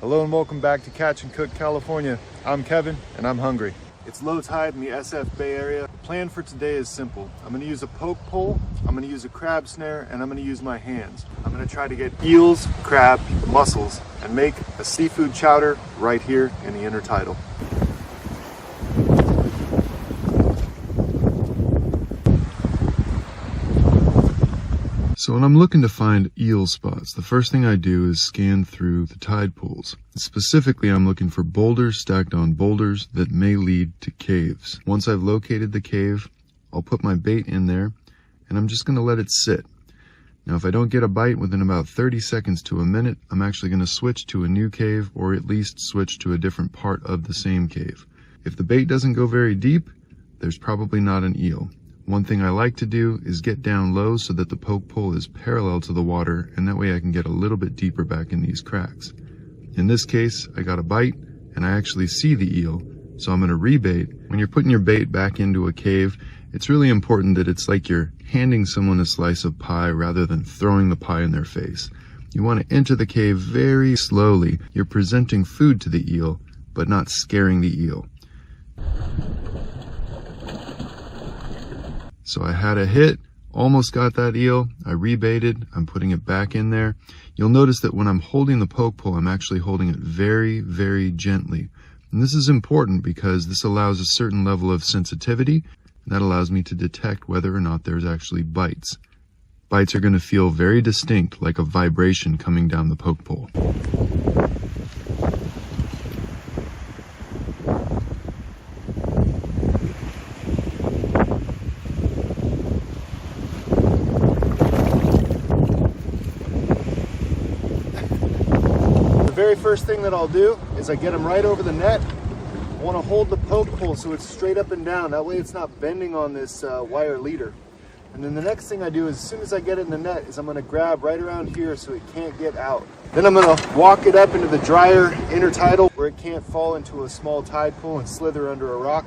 Hello and welcome back to Catch and Cook California. I'm Kevin and I'm hungry. It's low tide in the SF Bay Area. The plan for today is simple. I'm going to use a poke pole, I'm going to use a crab snare, and I'm going to use my hands. I'm going to try to get eels, crab, mussels, and make a seafood chowder right here in the intertidal. So when I'm looking to find eel spots, the first thing I do is scan through the tide pools. Specifically, I'm looking for boulders stacked on boulders that may lead to caves. Once I've located the cave, I'll put my bait in there and I'm just going to let it sit. Now, if I don't get a bite within about 30 seconds to a minute, I'm actually going to switch to a new cave or at least switch to a different part of the same cave. If the bait doesn't go very deep, there's probably not an eel. One thing I like to do is get down low so that the poke pole is parallel to the water, and that way I can get a little bit deeper back in these cracks. In this case, I got a bite and I actually see the eel, so I'm going to rebait. When you're putting your bait back into a cave, it's really important that it's like you're handing someone a slice of pie rather than throwing the pie in their face. You want to enter the cave very slowly. You're presenting food to the eel, but not scaring the eel. So I had a hit, almost got that eel, I rebaited, I'm putting it back in there. You'll notice that when I'm holding the poke pole, I'm actually holding it very, very gently. And this is important because this allows a certain level of sensitivity, and that allows me to detect whether or not there's actually bites. Bites are going to feel very distinct, like a vibration coming down the poke pole. The very first thing that I'll do is I get them right over the net. I want to hold the poke pole so it's straight up and down. That way it's not bending on this wire leader. And then the next thing I do is, as soon as I get it in the net, is I'm going to grab right around here so it can't get out. Then I'm going to walk it up into the drier intertidal where it can't fall into a small tide pool and slither under a rock.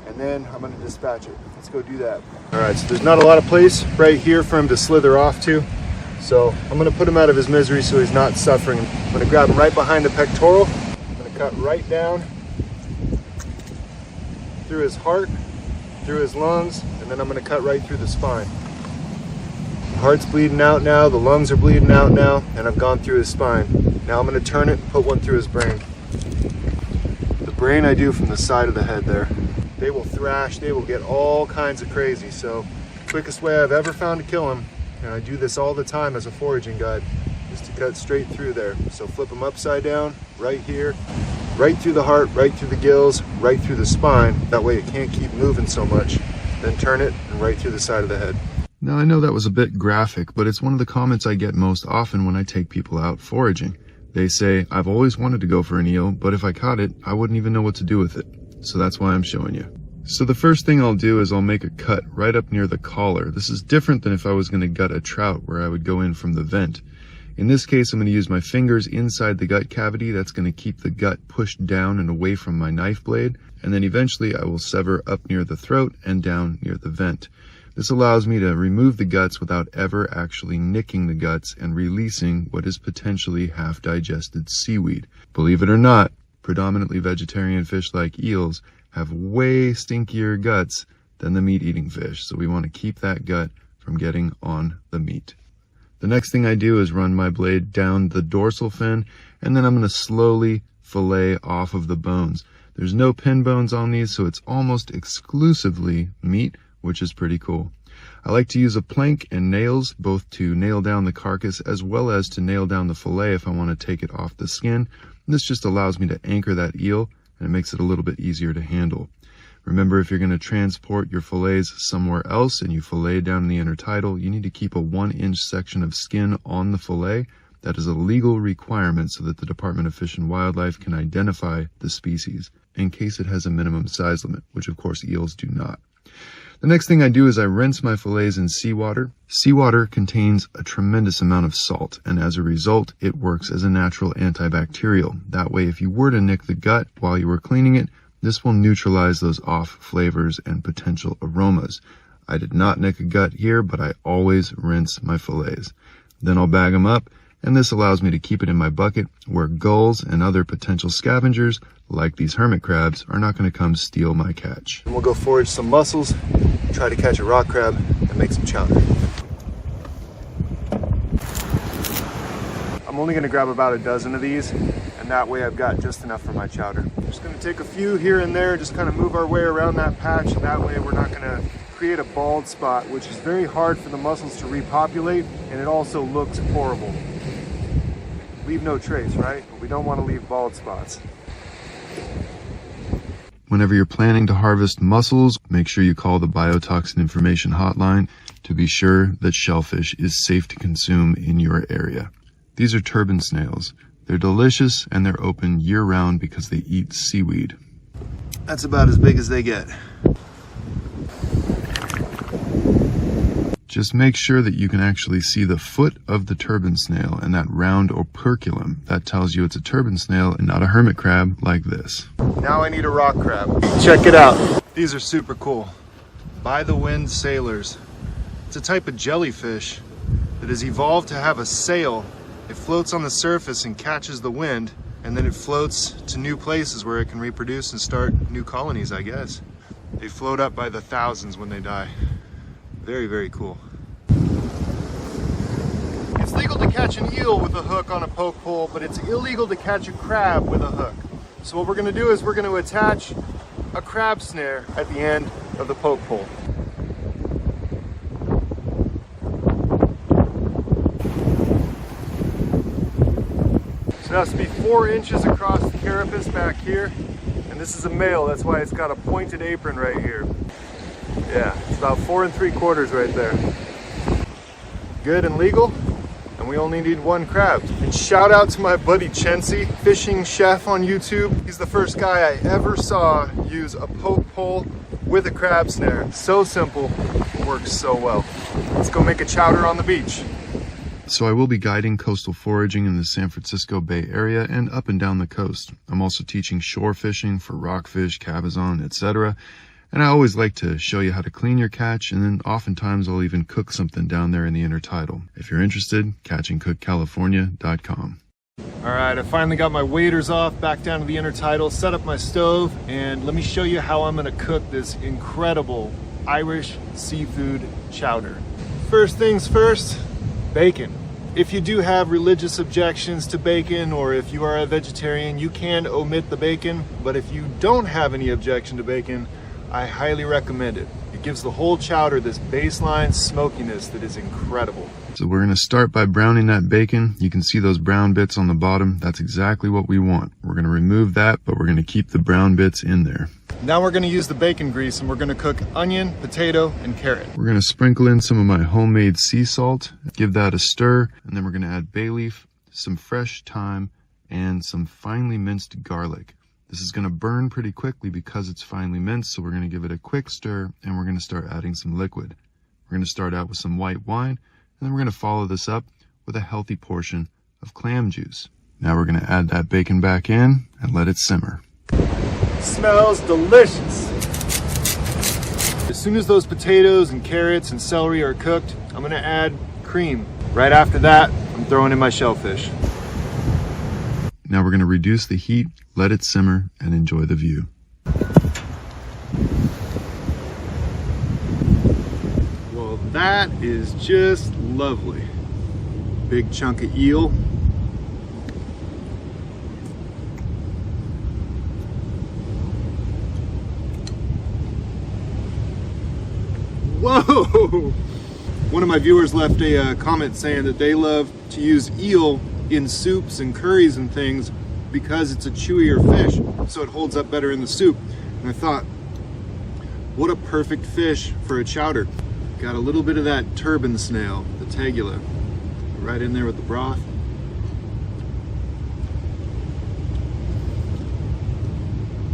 And then I'm going to dispatch it. Let's go do that. All right, so there's not a lot of place right here for him to slither off to. So I'm going to put him out of his misery so he's not suffering. I'm going to grab him right behind the pectoral. I'm going to cut right down through his heart, through his lungs, and then I'm going to cut right through the spine. The heart's bleeding out now, the lungs are bleeding out now, and I've gone through his spine. Now I'm going to turn it and put one through his brain. The brain I do from the side of the head there. They will thrash, they will get all kinds of crazy. So quickest way I've ever found to kill him, and I do this all the time as a foraging guide, is to cut straight through there. So flip them upside down, right here, right through the heart, right through the gills, right through the spine. That way it can't keep moving so much. Then turn it and right through the side of the head. Now I know that was a bit graphic, but it's one of the comments I get most often when I take people out foraging. They say, I've always wanted to go for an eel, but if I caught it, I wouldn't even know what to do with it. So that's why I'm showing you. So the first thing I'll do is I'll make a cut right up near the collar. This is different than if I was going to gut a trout where I would go in from the vent. In this case, I'm going to use my fingers inside the gut cavity. That's going to keep the gut pushed down and away from my knife blade. And then eventually I will sever up near the throat and down near the vent. This allows me to remove the guts without ever actually nicking the guts and releasing what is potentially half-digested seaweed. Believe it or not, predominantly vegetarian fish like eels have way stinkier guts than the meat-eating fish, so we want to keep that gut from getting on the meat. The next thing I do is run my blade down the dorsal fin, and then I'm going to slowly fillet off of the bones. There's no pin bones on these, so it's almost exclusively meat, which is pretty cool. I like to use a plank and nails, both to nail down the carcass as well as to nail down the fillet if I want to take it off the skin. And this just allows me to anchor that eel, and it makes it a little bit easier to handle. Remember, if you're going to transport your fillets somewhere else and you fillet down in the intertidal, you need to keep a 1-inch section of skin on the fillet. That is a legal requirement so that the Department of Fish and Wildlife can identify the species in case it has a minimum size limit, which of course eels do not. The next thing I do is I rinse my fillets in seawater. Seawater contains a tremendous amount of salt, and as a result, it works as a natural antibacterial. That way, if you were to nick the gut while you were cleaning it, this will neutralize those off flavors and potential aromas. I did not nick a gut here, but I always rinse my fillets. Then I'll bag them up and this allows me to keep it in my bucket where gulls and other potential scavengers, like these hermit crabs, are not going to come steal my catch. And we'll go forage some mussels, try to catch a rock crab, and make some chowder. I'm only going to grab about a dozen of these, and that way I've got just enough for my chowder. I'm just going to take a few here and there, just kind of move our way around that patch, and that way we're not going to create a bald spot, which is very hard for the mussels to repopulate, and it also looks horrible. Leave no trace, right? But we don't want to leave bald spots. Whenever you're planning to harvest mussels, make sure you call the biotoxin information hotline to be sure that shellfish is safe to consume in your area. These are turban snails. They're delicious and they're open year-round because they eat seaweed. That's about as big as they get. Just make sure that you can actually see the foot of the turban snail and that round operculum. That tells you it's a turban snail and not a hermit crab like this. Now I need a rock crab. Check it out. These are super cool. By the wind sailors. It's a type of jellyfish that has evolved to have a sail. It floats on the surface and catches the wind, and then it floats to new places where it can reproduce and start new colonies, I guess. They float up by the thousands when they die. Very, very cool. It's legal to catch an eel with a hook on a poke pole, but it's illegal to catch a crab with a hook. So what we're going to do is we're going to attach a crab snare at the end of the poke pole. So it has to be 4 inches across the carapace back here, and this is a male, that's why it's got a pointed apron right here. Yeah, it's about 4 3/4 right there. Good and legal, and we only need 1 crab. And shout out to my buddy Chensi, fishing chef on YouTube. He's the first guy I ever saw use a poke pole with a crab snare. So simple, works so well. Let's go make a chowder on the beach. So I will be guiding coastal foraging in the San Francisco Bay Area and up and down the coast. I'm also teaching shore fishing for rockfish, cabezon, etc. And I always like to show you how to clean your catch, and then oftentimes I'll even cook something down there in the intertidal. If you're interested, catchandcookcalifornia.com. All right, I finally got my waders off, back down to the intertidal, set up my stove, and let me show you how I'm gonna cook this incredible Irish seafood chowder. First things first, bacon. If you do have religious objections to bacon, or if you are a vegetarian, you can omit the bacon, but if you don't have any objection to bacon, I highly recommend it. It gives the whole chowder this baseline smokiness that is incredible. So we're going to start by browning that bacon. You can see those brown bits on the bottom. That's exactly what we want. We're going to remove that, but we're going to keep the brown bits in there. Now we're going to use the bacon grease, and we're going to cook onion, potato, and carrot. We're going to sprinkle in some of my homemade sea salt, give that a stir, and then we're going to add bay leaf, some fresh thyme, and some finely minced garlic. This is going to burn pretty quickly because it's finely minced, so we're going to give it a quick stir, and we're going to start adding some liquid. We're going to start out with some white wine, and then we're going to follow this up with a healthy portion of clam juice. Now we're going to add that bacon back in and let it simmer. Smells delicious. As soon as those potatoes and carrots and celery are cooked, I'm going to add cream. Right after that, I'm throwing in my shellfish. Now we're going to reduce the heat, let it simmer, and enjoy the view. Well, that is just lovely. Big chunk of eel. Whoa! One of my viewers left a comment saying that they love to use eel in soups and curries and things because it's a chewier fish, so it holds up better in the soup. And I thought, what a perfect fish for a chowder. Got a little bit of that turban snail, the tegula, right in there with the broth.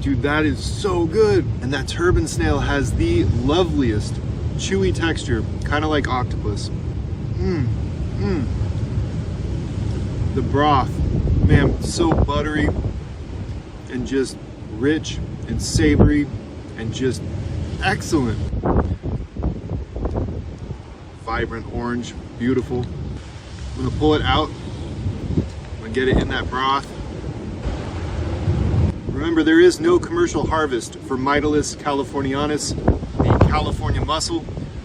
Dude, that is so good. And that turban snail has the loveliest chewy texture, kind of like octopus. The broth, man, so buttery and just rich and savory and just excellent. Vibrant orange, beautiful. I'm gonna pull it out and get it in that broth. Remember, there is no commercial harvest for Mytilus californianus, the California mussel,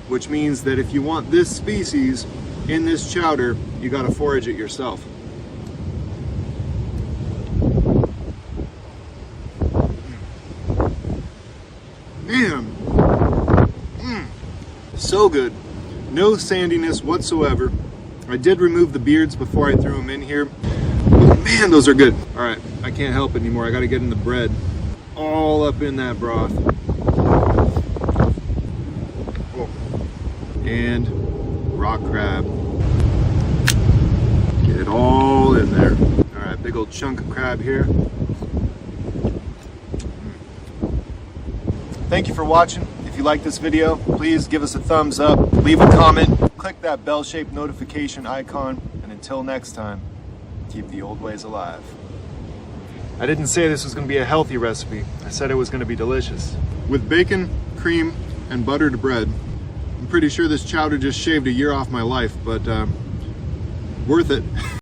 which means that if you want this species in this chowder, you gotta forage it yourself. Man, so good. No sandiness whatsoever. I did remove the beards before I threw them in here. But man, those are good. All right, I can't help it anymore. I gotta get in the bread. All up in that broth. Oh. And rock crab. Get it all in there. All right, big old chunk of crab here. Thank you for watching. If you like this video, please give us a thumbs up, leave a comment, click that bell-shaped notification icon, and until next time, keep the old ways alive. I didn't say this was going to be a healthy recipe. I said it was going to be delicious. With bacon, cream, and buttered bread, I'm pretty sure this chowder just shaved a year off my life, but worth it.